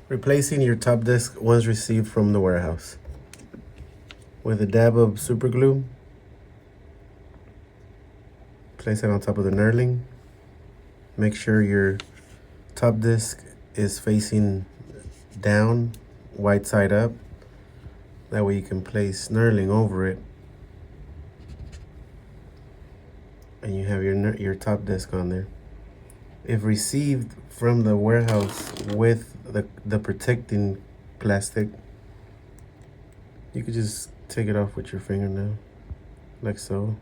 Replacing your top disc once received from the warehouse. With a dab of super glue, place it on top of the knurling. Make sure your top disc is facing down, white side up. That way you can place knurling over it. And you have your top disc on there. If received from the warehouse with the protecting plastic, you could just take it off with your fingernail, like so.